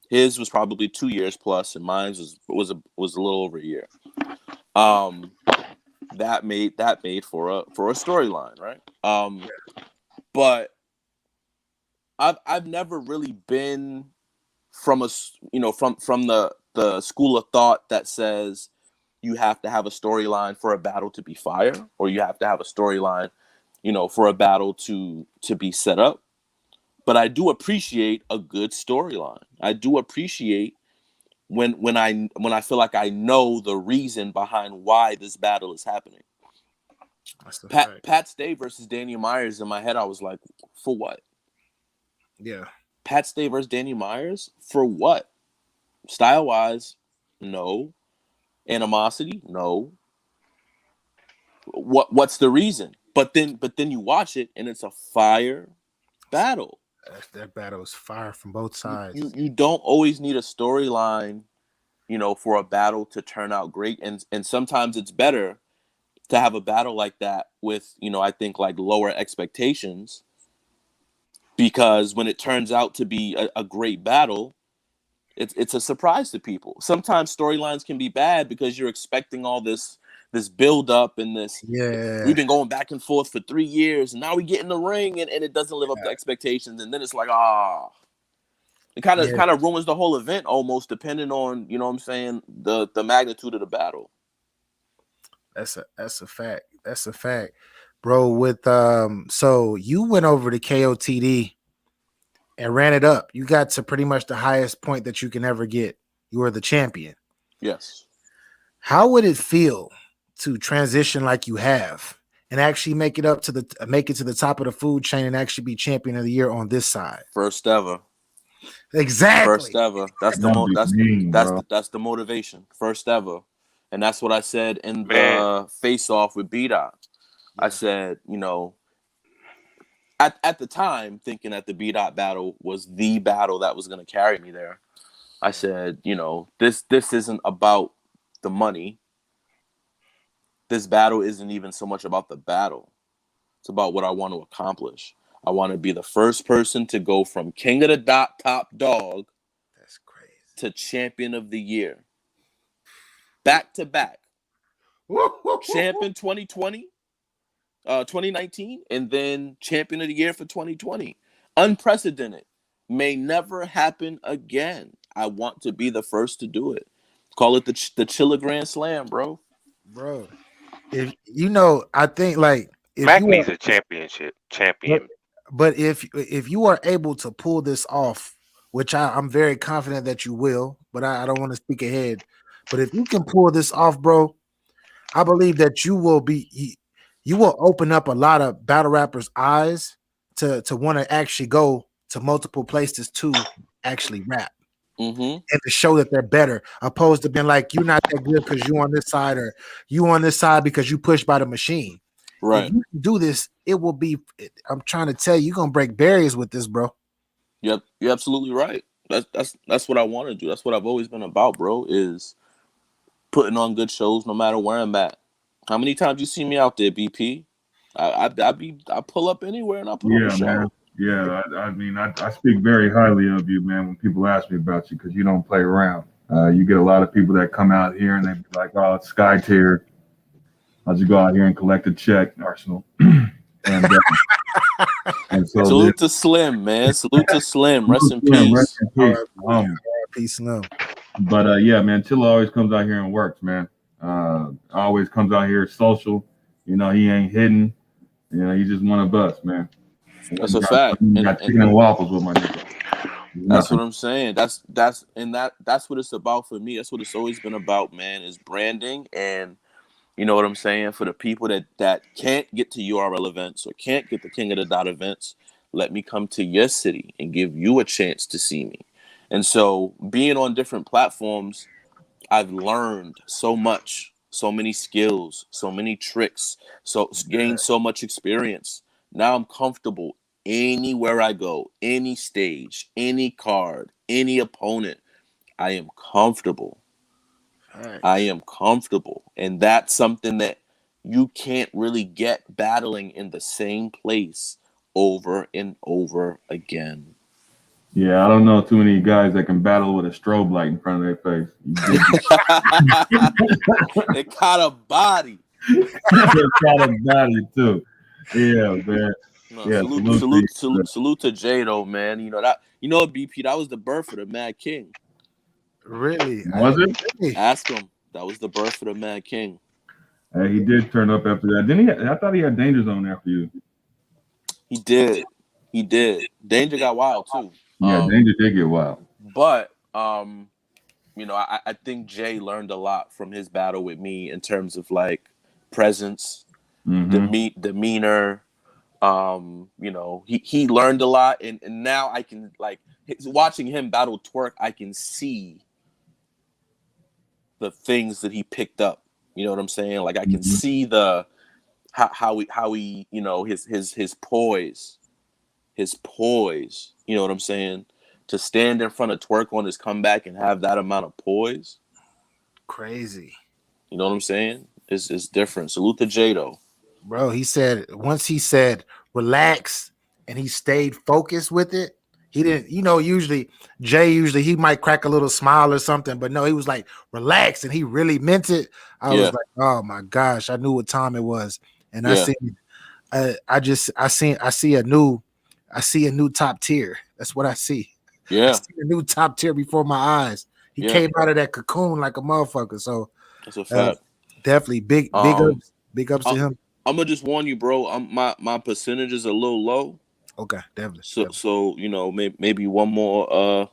His was probably 2 years plus, and mine was a little over a year. That made for a storyline, right? But I've never really been from the school of thought that says you have to have a storyline for a battle to be fire, or you have to have a storyline, for a battle to be set up. But I do appreciate a good storyline. I do appreciate when I feel like I know the reason behind why this battle is happening. That's the fact. Pat Stay versus Daniel Myers, in my head, I was like, for what? Yeah. Pat Stay versus Daniel Myers? For what? Style-wise, no. Animosity? No. What's the reason? But then you watch it and it's a fire battle. That battle is fire from both sides. You don't always need a storyline, for a battle to turn out great. And sometimes it's better to have a battle like that with, I think like lower expectations, because when it turns out to be a great battle, it's a surprise to people. Sometimes storylines can be bad because you're expecting all this build up and this. Yeah. We've been going back and forth for 3 years, and now we get in the ring and it doesn't live up to expectations, and then it's like, it kind of ruins the whole event almost, depending on, what I'm saying, the magnitude of the battle. That's a fact. That's a fact, bro. With so you went over to KOTD and ran it up. You got to pretty much the highest point that you can ever get. You were the champion. Yes. How would it feel to transition like you have and actually make it to the top of the food chain and actually be champion of the year on this side? First ever. Exactly. First ever. That's the motivation. First ever. And that's what I said in the face-off with B-Dot. I said, at the time, thinking that the B-Dot battle was the battle that was going to carry me there, I said, this isn't about the money. This battle isn't even so much about the battle. It's about what I want to accomplish. I want to be the first person to go from king of the top dog, that's crazy, to champion of the year. Back to back. Champion 2020, 2019, and then champion of the year for 2020. Unprecedented. May never happen again. I want to be the first to do it. Call it the Chilla Grand Slam, bro. Bro, if I think like if Mac needs a champion. But if you are able to pull this off, which I'm very confident that you will, but I don't want to speak ahead. But if you can pull this off, bro, I believe that you will open up a lot of battle rappers' eyes to want to actually go to multiple places to actually rap. Mm-hmm. And to show that they're better, opposed to being like, you're not that good because you on this side, or you on this side because you pushed by the machine. Right. If you do this, it will be. I'm trying to tell you, you're gonna break barriers with this, bro. Yep, you're absolutely right. That's what I want to do. That's what I've always been about, bro. Is putting on good shows no matter where I'm at. How many times you see me out there, BP? I pull up anywhere and I put on a show. Man. Yeah, I mean, I speak very highly of you, man, when people ask me about you, because you don't play around. You get a lot of people that come out here and they be like, oh, it's Sky Tier. I'll just go out here and collect a check, Arsenal. and so salute to Slim, man. Salute to Slim. Rest in peace. Peace, Slim. But yeah, man, Chilla always comes out here and works, man. Always comes out here social. He ain't hidden. He's just one of us, man. That's a fact. Got chicken and waffles with my nigga. That's what I'm saying. That's what it's about for me. That's what it's always been about, man, is branding. And you know what I'm saying? For the people that can't get to URL events or can't get the King of the Dot events, let me come to your city and give you a chance to see me. And so being on different platforms, I've learned so much, so many skills, so many tricks, gained so much experience. Now I'm comfortable anywhere I go, any stage, any card, any opponent. I am comfortable. Right. I am comfortable. And that's something that you can't really get battling in the same place over and over again. Yeah, I don't know too many guys that can battle with a strobe light in front of their face. They caught a body. They caught a body too. Yeah, man. No, Yeah, salute to Jay though, man. BP, that was the birth of the Mad King. Really? Was it? Ask him. That was the birth of the Mad King. He did turn up after that. Didn't he? I thought he had Danger Zone after you. He did. Danger got wild too. Yeah, Danger did get wild. But you know, I think Jay learned a lot from his battle with me in terms of like presence, demeanor. You know, he learned a lot, and now I can like watching him battle Twerk, I can see the things that he picked up. You know what I'm saying? Like I can see the how he you know his poise, you know what I'm saying? To stand in front of Twerk on his comeback and have that amount of poise. Crazy. You know what I'm saying? It's different. Salute to Jay though. Bro, he said once he said relax and he stayed focused with it. He didn't, you know, usually he might crack a little smile or something, but no, he was like relax and he really meant it. I was like, oh my gosh, I knew what time it was. And I see a new top tier. That's what I see. Yeah. I see a new top tier before my eyes. He came out of that cocoon like a motherfucker. So that's a fact. Definitely big ups to him. I'm gonna just warn you, bro. My percentage is a little low. Okay, definitely. So you know, maybe one more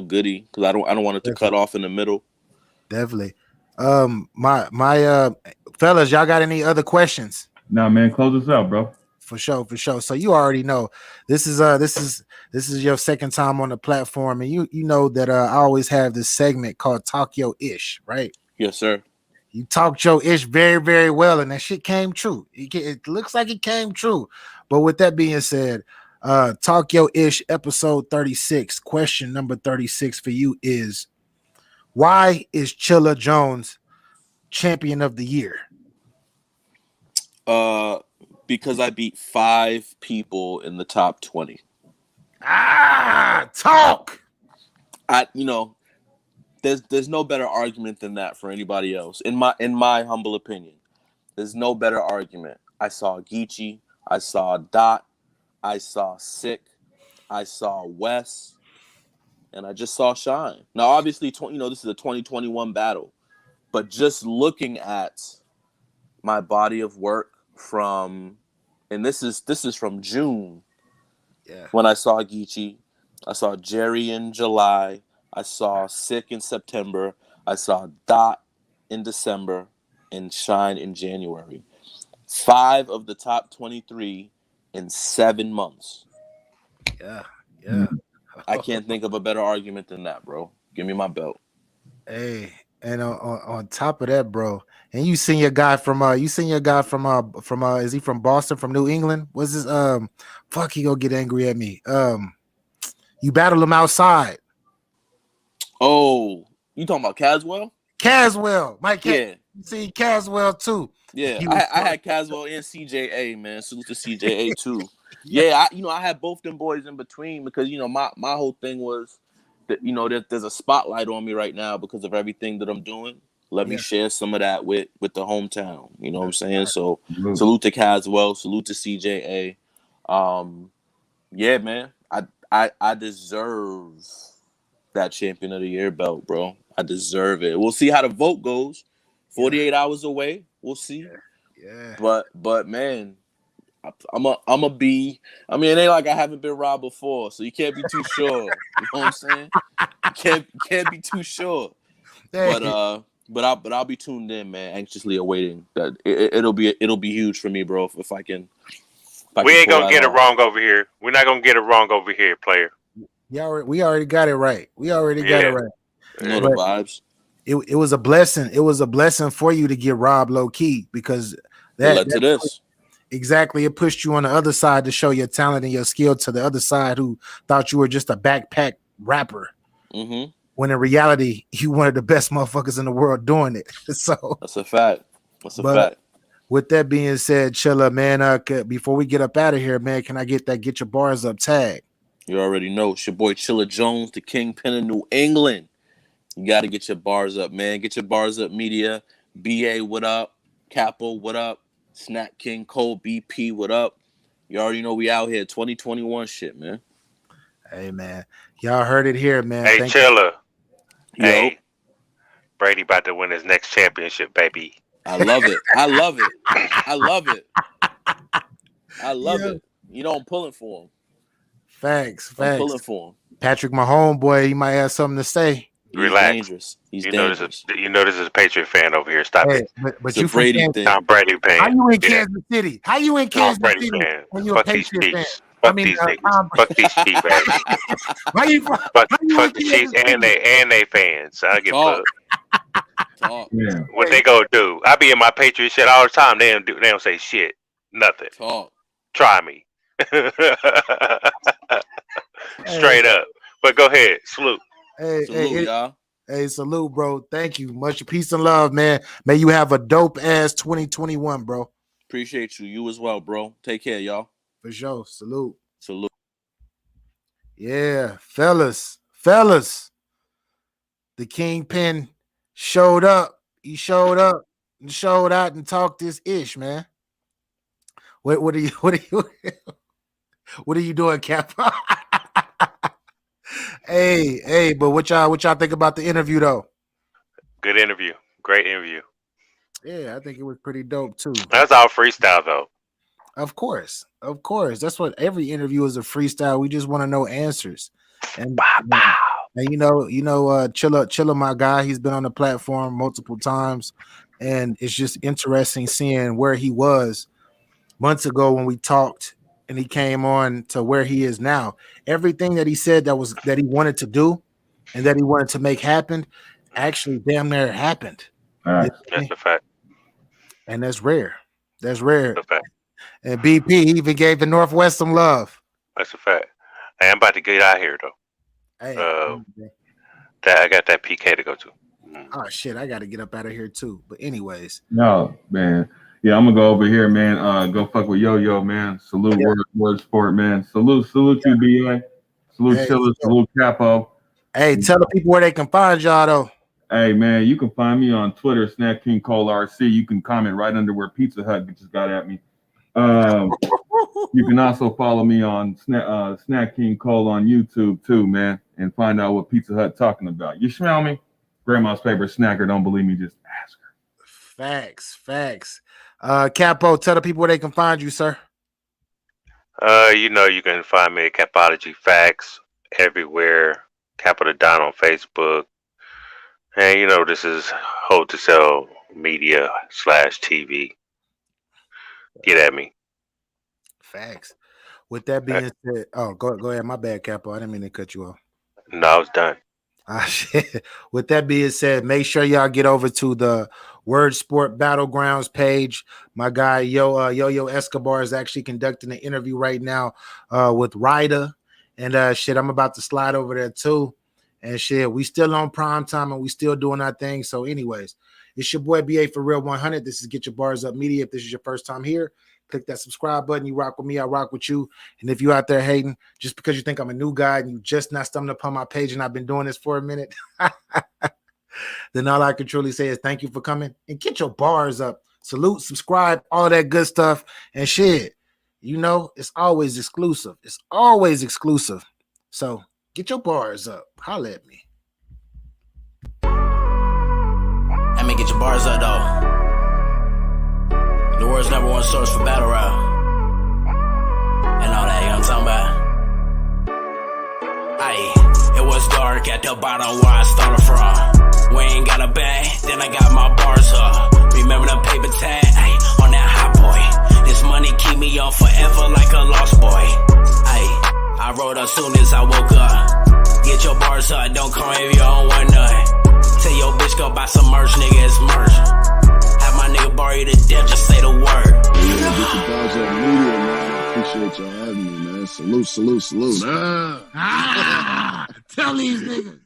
goodie because I don't want it to cut off in the middle. Definitely. My fellas, y'all got any other questions? Nah, man, close us out, bro. For sure. So you already know this is your second time on the platform, and you know that I always have this segment called Talk Your Ish, right? Yes, sir. You talked your ish very, very well, and that shit came true. It looks like it came true. But with that being said, Talk Your Ish episode 36, question number 36 for you is, why is Chilla Jones champion of the year? Because I beat 5 people in the top 20. Talk. You know, there's no better argument than that for anybody else. In my humble opinion, there's no better argument. I saw Geechee, I saw Dot, I saw Sick, I saw Wes, and I just saw Shine. Now, obviously, you know, this is a 2021 battle, but just looking at my body of work from, and this is from June, when I saw Geechee, I saw Jerry in July, I saw Sick in September, I saw Dot in December, and Shine in January. 5 of the top 23 in 7 months. Yeah. I can't think of a better argument than that, bro. Give me my belt. Hey, and on top of that, bro, and you seen your guy from is he from Boston, from New England? What's his fuck, he gonna get angry at me. You battled him outside. Oh, you talking about Caswell? Mike. Yeah. You see Caswell too. Yeah, I had Caswell and CJA, man. Salute to CJA too. Yeah, I had both them boys in between because, you know, my whole thing was that, you know, there's a spotlight on me right now because of everything that I'm doing. Let me share some of that with the hometown. You know what I'm saying? So salute to Caswell, salute to CJA. Yeah, man. I deserve that champion of the year belt, bro. I deserve it. We'll see how the vote goes. 48 hours away. We'll see. Yeah. But man, I'm a be. I mean, it ain't like I haven't been robbed before, so you can't be too sure. You know what I'm saying? You can't be too sure. But I'll be tuned in, man. Anxiously awaiting that. It'll be huge for me, bro. If I can. We ain't gonna get it wrong over here. We're not gonna get it wrong over here, player. We already got it right. We already got it right. You know the vibes. It was a blessing. It was a blessing for you to get robbed low key because that led to this. Exactly. It pushed you on the other side to show your talent and your skill to the other side who thought you were just a backpack rapper. Mm-hmm. When in reality, you one of the best motherfuckers in the world doing it. So that's a fact. Fact. With that being said, Chilla, man, before we get up out of here, man, can I get that Get Your Bars Up tag? You already know. It's your boy Chilla Jones, the Kingpin of New England. You got to get your bars up, man. Get your bars up media. BA, what up? Capo, what up? Snack King Cole, BP, what up? You already know we out here. 2021 shit, man. Hey, man. Y'all heard it here, man. Hey, Chilla. Hey, Yo. Brady about to win his next championship, baby. I love it. I love it. You know, I'm pulling for him. Facts. I'm pulling for him. Patrick, my homeboy, he might have something to say. Relax. Dangerous. He's You dangerous. know this is a Patriot fan over here. Stop Hey, it. but It's a you from Brady Kansas. thing. Tom Brady fan. How you in Yeah. Kansas City? How you in Tom Kansas Brady City? fan. When you a Fuck these Patriot fan? Chiefs. Fuck these niggas. Fuck these Chiefs, baby. Why you? Fuck, How you fuck in the Chiefs Kansas and City? they fans. I get Talk. fucked. Talk. Yeah. What they gonna do? I be in my Patriot shit all the time. They don't say shit. Nothing. Talk. Try me. Straight up. But go ahead. Salute. Salute, y'all. Hey, salute, bro. Thank you. Much peace and love, man. May you have a dope ass 2021, bro. Appreciate you. You as well, bro. Take care, y'all. For sure. Salute. Salute. Yeah, fellas. The Kingpin showed up. He showed up and showed out and talked this ish, man. What are you what are you doing, Cap? Hey, but what y'all think about the interview though? Good interview. Great interview. Yeah, I think it was pretty dope too. That's all freestyle though. Of course. That's what every interview is, a freestyle. We just want to know answers. And you know, Chilla, my guy, he's been on the platform multiple times, and it's just interesting seeing where he was months ago when we talked, and he came on to where he is now. Everything that he said that he wanted to do and that he wanted to make happen actually damn near happened. Right. That's a fact. And that's rare. That's rare. That's a fact. And BP, he even gave the Northwest some love. That's a fact. Hey, I'm about to get out here though. Hey, I got that PK to go to. oh shit, I got to get up out of here too. But anyways, No, man. Yeah, I'm gonna go over here, man. Go fuck with Yo, man. Salute word sport, man. Salute you, BA. Salute Chilla, salute Capo. Hey, tell the people where they can find y'all though. Hey, man, you can find me on Twitter, Snack King Cole RC. You can comment right under where Pizza Hut just got at me. You can also follow me on Snack King Cole on YouTube too, man, and find out what Pizza Hut talking about. You smell me? Grandma's favorite snacker. Don't believe me? Just ask her. Facts. Capo, tell the people where they can find you, sir. You know you can find me at Capology Facts everywhere. Capital Don on Facebook. And you know this is Hold to Sell Media /TV. Get at me. Facts. With that being said, oh, go ahead. My bad, Capo. I didn't mean to cut you off. No, I was done. Shit. With that being said, make sure y'all get over to the Word Sport Battlegrounds page. My guy Yo Escobar is actually conducting an interview right now with Ryder, and shit, I'm about to slide over there too. And shit, we still on prime time and we still doing our thing. So, anyways, it's your boy BA for Real 100. This is Get Your Bars Up Media. If this is your first time here, click that subscribe button. You rock with me, I rock with you. And if you out there hating just because you think I'm a new guy and you just not stumbling upon my page and I've been doing this for a minute, then all I can truly say is thank you for coming and get your bars up. Salute, subscribe, all that good stuff. And shit, you know, it's always exclusive. So get your bars up. Holla at me. Let me get your bars up, though. The world's #1 source for battle rap. And all that, you know what I'm talking about? Aye, it was dark at the bottom where I started from. We ain't got a bag, then I got my bars up. Remember the paper tag, ayy, on that hot boy. This money keep me on forever like a lost boy. Ayy, I wrote up soon as I woke up. Get your bars up, don't call me if you don't want none. Tell your bitch go buy some merch, nigga, it's merch. Have my nigga borrow you to death, just say the word. Yeah, GetYaBarzUp Media, man. I appreciate y'all having me, man. Salute. Tell these niggas.